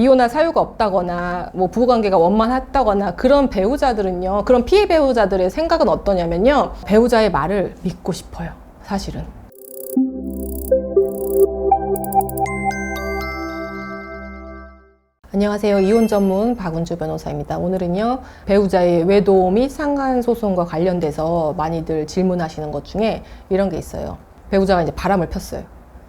이혼할 사유가 없다거나 뭐 부부관계가 원만했다거나 그런 배우자들은요, 그런 피해 배우자들의 생각은 어떠냐면요, 배우자의 말을 믿고 싶어요. 사실은. 안녕하세요. 이혼 전문 박은주 변호사입니다. 오늘은요, 배우자의 외도 및 상간소송과 관련돼서 많이들 질문하시는 것 중에 이런 게 있어요. 배우자가 이제 바람을 폈어요.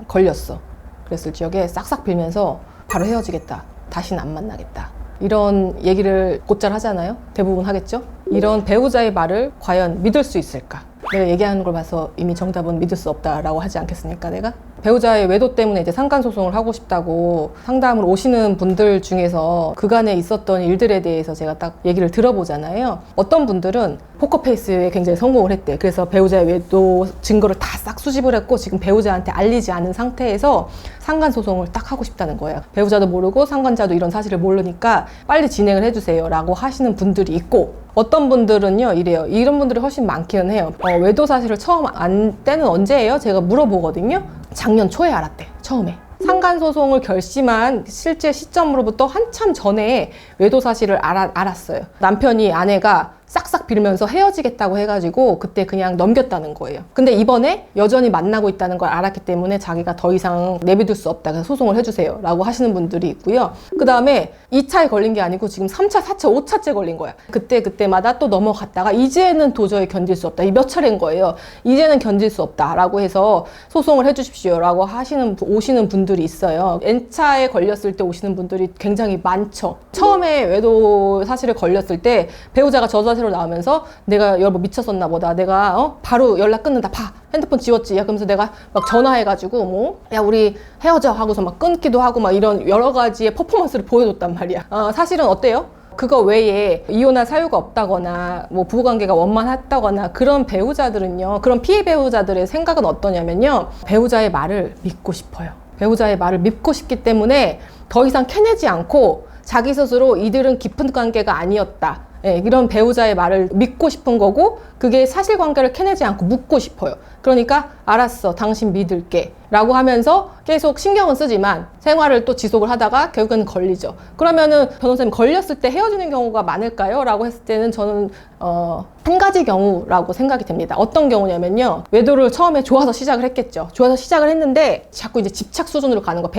걸렸어. 그랬을 적에 싹싹 빌면서 바로 헤어지겠다. 다시는 안 만나겠다. 이런 얘기를 곧잘 하잖아요. 대부분 하겠죠? 이런 배우자의 말을 과연 믿을 수 있을까? 내가 얘기하는 걸 봐서 이미 정답은 믿을 수 없다라고 하지 않겠습니까, 내가? 배우자의 외도 때문에 이제 상간소송을 하고 싶다고 상담을 오시는 분들 중에서 그간에 있었던 일들에 대해서 제가 딱 얘기를 들어보잖아요. 어떤 분들은 포커페이스에 굉장히 성공을 했대. 그래서 배우자의 외도 증거를 다 싹 수집을 했고 지금 배우자한테 알리지 않은 상태에서 상간소송을 딱 하고 싶다는 거예요. 배우자도 모르고 상간자도 이런 사실을 모르니까 빨리 진행을 해주세요 라고 하시는 분들이 있고, 어떤 분들은요 이래요. 이런 분들이 훨씬 많기는 해요. 외도 사실을 처음 안 때는 언제예요? 제가 물어보거든요. 작년 초에 알았대. 처음에. 상간소송을 결심한 실제 시점으로부터 한참 전에 외도 사실을 알았어요. 남편이 아내가 싹싹 빌면서 헤어지겠다고 해가지고 그때 그냥 넘겼다는 거예요. 근데 이번에 여전히 만나고 있다는 걸 알았기 때문에 자기가 더 이상 내비둘 수 없다. 그래서 소송을 해주세요 라고 하시는 분들이 있고요. 그 다음에 2차에 걸린 게 아니고 지금 3차, 4차, 5차째 걸린 거야. 그때마다 또 넘어갔다가 이제는 도저히 견딜 수 없다. 이 몇 차례인 거예요. 이제는 견딜 수 없다 라고 해서 소송을 해주십시오 라고 오시는 분들이 있어요. N차에 걸렸을 때 오시는 분들이 굉장히 많죠. 처음에 외도 사실에 걸렸을 때 배우자가 저자세로 나오면서 내가 여보 미쳤었나 보다. 내가 바로 연락 끊는다. 봐. 핸드폰 지웠지. 야, 그러면서 내가 막 전화해가지고 뭐 야 우리 헤어져 하고서 막 끊기도 하고 막 이런 여러 가지의 퍼포먼스를 보여줬단 말이야. 사실은 어때요? 그거 외에 이혼할 사유가 없다거나 뭐 부부관계가 원만했다거나 그런 배우자들은요, 그런 피해 배우자들의 생각은 어떠냐면요, 배우자의 말을 믿고 싶어요. 배우자의 말을 믿고 싶기 때문에 더 이상 캐내지 않고 자기 스스로 이들은 깊은 관계가 아니었다. 예, 이런 배우자의 말을 믿고 싶은 거고, 그게 사실관계를 캐내지 않고 묻고 싶어요. 그러니까 알았어, 당신 믿을게 라고 하면서 계속 신경은 쓰지만 생활을 또 지속을 하다가 결국은 걸리죠. 그러면은 변호사님, 걸렸을 때 헤어지는 경우가 많을까요? 라고 했을 때는 저는 한 가지 경우라고 생각이 됩니다. 어떤 경우냐면요, 외도를 처음에 좋아서 시작을 했겠죠. 좋아서 시작을 했는데 자꾸 이제 집착 수준으로 가는 거.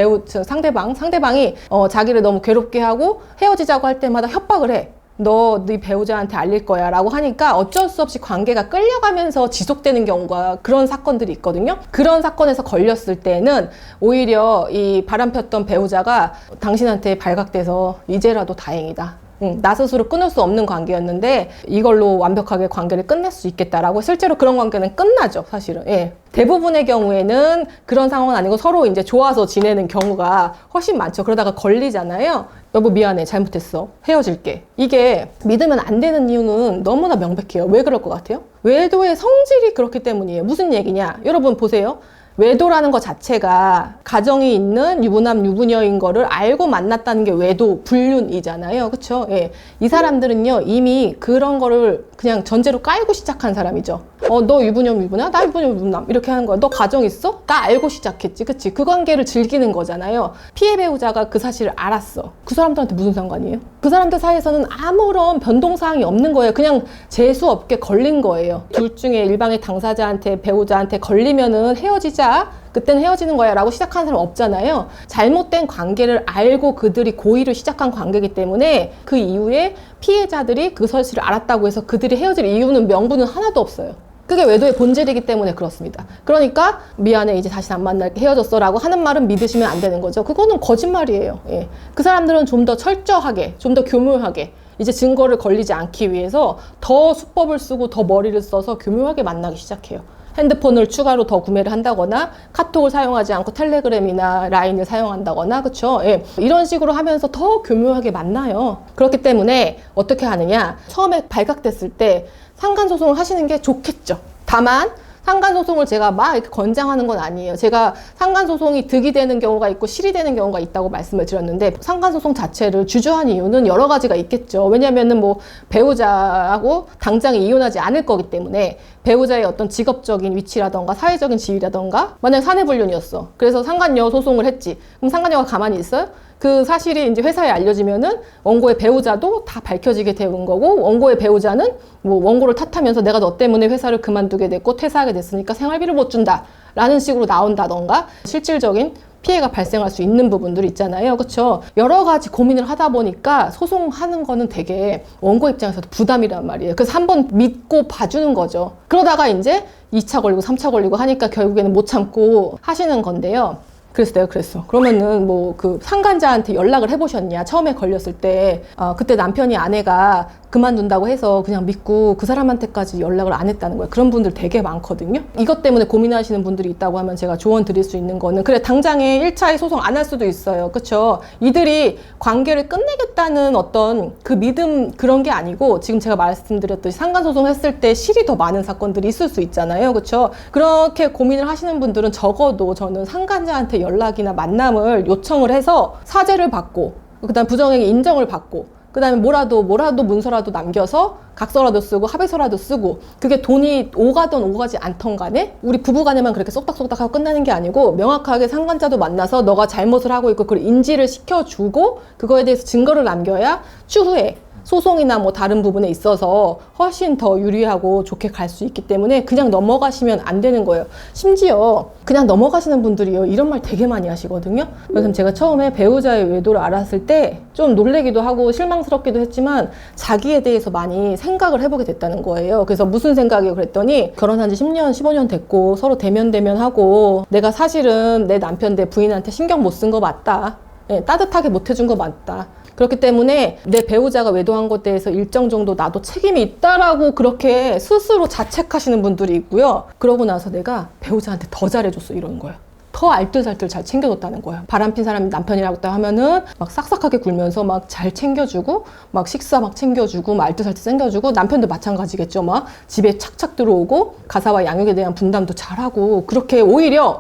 상대방이 자기를 너무 괴롭게 하고 헤어지자고 할 때마다 협박을 해. 너 네 배우자한테 알릴 거야 라고 하니까 어쩔 수 없이 관계가 끌려가면서 지속되는 경우가, 그런 사건들이 있거든요. 그런 사건에서 걸렸을 때는 오히려 이 바람폈던 배우자가 당신한테 발각돼서 이제라도 다행이다. 나 스스로 끊을 수 없는 관계였는데 이걸로 완벽하게 관계를 끝낼 수 있겠다라고, 실제로 그런 관계는 끝나죠, 사실은. 예. 대부분의 경우에는 그런 상황은 아니고 서로 이제 좋아서 지내는 경우가 훨씬 많죠. 그러다가 걸리잖아요. 여보 미안해, 잘못했어, 헤어질게. 이게 믿으면 안 되는 이유는 너무나 명백해요. 왜 그럴 것 같아요? 외도의 성질이 그렇기 때문이에요. 무슨 얘기냐? 여러분 보세요. 외도라는 것 자체가 가정이 있는 유부남 유부녀인 거를 알고 만났다는 게 외도 불륜이잖아요. 그쵸? 예. 이 사람들은요 이미 그런 거를 그냥 전제로 깔고 시작한 사람이죠. 너 유부녀 유부녀? 나 유부녀 유부남 이렇게 하는 거야. 너 가정 있어? 나 알고 시작했지. 그치? 그 관계를 즐기는 거잖아요. 피해 배우자가 그 사실을 알았어. 그 사람들한테 무슨 상관이에요? 그 사람들 사이에서는 아무런 변동사항이 없는 거예요. 그냥 재수 없게 걸린 거예요. 둘 중에 일방의 당사자한테, 배우자한테 걸리면은 헤어지자, 그때는 헤어지는 거야 라고 시작하는 사람 없잖아요. 잘못된 관계를 알고 그들이 고의를 시작한 관계이기 때문에 그 이후에 피해자들이 그 사실을 알았다고 해서 그들이 헤어질 이유는, 명분은 하나도 없어요. 그게 외도의 본질이기 때문에 그렇습니다. 그러니까 미안해, 이제 다시 안 만날게, 헤어졌어 라고 하는 말은 믿으시면 안 되는 거죠. 그거는 거짓말이에요. 예. 그 사람들은 좀 더 철저하게, 좀 더 교묘하게 이제 증거를 걸리지 않기 위해서 더 수법을 쓰고 더 머리를 써서 교묘하게 만나기 시작해요. 핸드폰을 추가로 더 구매를 한다거나 카톡을 사용하지 않고 텔레그램이나 라인을 사용한다거나, 그쵸? 예. 이런 식으로 하면서 더 교묘하게 만나요. 그렇기 때문에 어떻게 하느냐, 처음에 발각됐을 때 상간소송을 하시는 게 좋겠죠. 다만 상간소송을 제가 막 이렇게 권장하는 건 아니에요. 제가 상간소송이 득이 되는 경우가 있고 실이 되는 경우가 있다고 말씀을 드렸는데, 상간소송 자체를 주저한 이유는 여러 가지가 있겠죠. 왜냐면은 뭐 배우자하고 당장 이혼하지 않을 거기 때문에, 배우자의 어떤 직업적인 위치라던가 사회적인 지위라던가, 만약에 사내불륜이었어. 그래서 상간녀 소송을 했지. 그럼 상간녀가 가만히 있어요? 그 사실이 이제 회사에 알려지면은 원고의 배우자도 다 밝혀지게 되는 거고, 원고의 배우자는 뭐 원고를 탓하면서 내가 너 때문에 회사를 그만두게 됐고 퇴사하게 됐으니까 생활비를 못 준다 라는 식으로 나온다던가, 실질적인 피해가 발생할 수 있는 부분들이 있잖아요. 그렇죠? 여러 가지 고민을 하다 보니까 소송하는 거는 되게 원고 입장에서도 부담이란 말이에요. 그래서 한번 믿고 봐주는 거죠. 그러다가 이제 2차 걸리고 3차 걸리고 하니까 결국에는 못 참고 하시는 건데요. 그래서 내가 그랬어. 그러면은 뭐 그 상간자한테 연락을 해보셨냐? 처음에 걸렸을 때 그때 남편이 아내가 그만둔다고 해서 그냥 믿고 그 사람한테까지 연락을 안 했다는 거야. 그런 분들 되게 많거든요. 이것 때문에 고민하시는 분들이 있다고 하면 제가 조언 드릴 수 있는 거는, 그래 당장에 1차에 소송 안 할 수도 있어요. 그렇죠? 이들이 관계를 끝내겠다는 어떤 그 믿음, 그런 게 아니고 지금 제가 말씀드렸듯이 상간소송 했을 때 실이 더 많은 사건들이 있을 수 있잖아요. 그렇죠? 그렇게 고민을 하시는 분들은 적어도 저는 상간자한테 연락이나 만남을 요청을 해서 사죄를 받고, 그다음 부정행위 인정을 받고, 그 다음에 뭐라도 문서라도 남겨서 각서라도 쓰고 합의서라도 쓰고, 그게 돈이 오가든 오가지 않던 간에 우리 부부간에만 그렇게 쏙닥쏙닥 하고 끝나는 게 아니고 명확하게 상간자도 만나서 너가 잘못을 하고 있고 그걸 인지를 시켜주고 그거에 대해서 증거를 남겨야 추후에 소송이나 뭐 다른 부분에 있어서 훨씬 더 유리하고 좋게 갈 수 있기 때문에 그냥 넘어가시면 안 되는 거예요. 심지어 그냥 넘어가시는 분들이요, 이런 말 되게 많이 하시거든요. 그래서 제가 처음에 배우자의 외도를 알았을 때 좀 놀래기도 하고 실망스럽기도 했지만 자기에 대해서 많이 생각을 해보게 됐다는 거예요. 그래서 무슨 생각이요? 그랬더니 결혼한 지 10년, 15년 됐고 서로 대면하고 내가 사실은 내 남편, 내 부인한테 신경 못 쓴 거 맞다. 따뜻하게 못 해준 거 맞다. 그렇기 때문에 내 배우자가 외도한 것에 대해서 일정 정도 나도 책임이 있다라고 그렇게 스스로 자책하시는 분들이 있고요. 그러고 나서 내가 배우자한테 더 잘해줬어 이러는 거예요. 더 알뜰살뜰 잘 챙겨줬다는 거예요. 바람핀 사람이 남편이라고 하면은 막 싹싹하게 굴면서 막 잘 챙겨주고, 막 식사 막 챙겨주고, 막 알뜰살뜰 챙겨주고, 남편도 마찬가지겠죠. 막 집에 착착 들어오고 가사와 양육에 대한 분담도 잘하고, 그렇게 오히려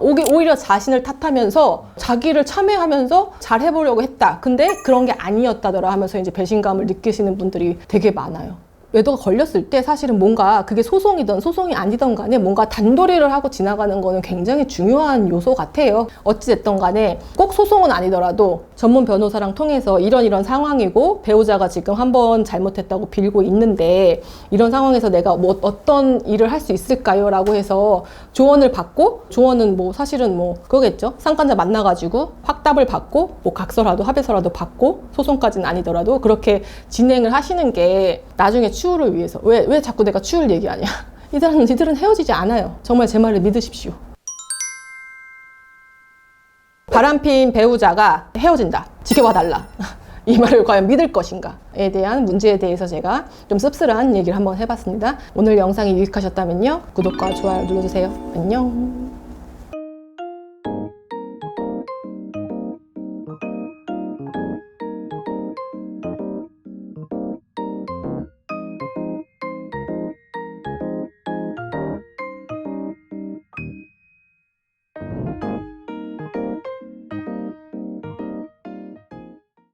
자신을 탓하면서 자기를 참회하면서 잘 해보려고 했다. 근데 그런 게 아니었다더라 하면서 이제 배신감을 느끼시는 분들이 되게 많아요. 외도가 걸렸을 때 사실은 뭔가 그게 소송이든 소송이 아니든 간에 뭔가 단도리를 하고 지나가는 거는 굉장히 중요한 요소 같아요. 어찌됐든 간에 꼭 소송은 아니더라도 전문 변호사랑 통해서 이런 상황이고 배우자가 지금 한번 잘못했다고 빌고 있는데 이런 상황에서 내가 뭐 어떤 일을 할 수 있을까요? 라고 해서 조언을 받고, 조언은 뭐 사실은 뭐 그거겠죠. 상간자 만나가지고 확답을 받고 뭐 각서라도 합의서라도 받고, 소송까지는 아니더라도 그렇게 진행을 하시는 게 나중에 추후를 위해서. 왜 자꾸 내가 추후를 얘기하냐. 이들은 헤어지지 않아요. 정말 제 말을 믿으십시오. 바람핀 배우자가 헤어진다. 지켜봐달라. 이 말을 과연 믿을 것인가에 대한 문제에 대해서 제가 좀 씁쓸한 얘기를 한번 해봤습니다. 오늘 영상이 유익하셨다면요, 구독과 좋아요 눌러주세요. 안녕.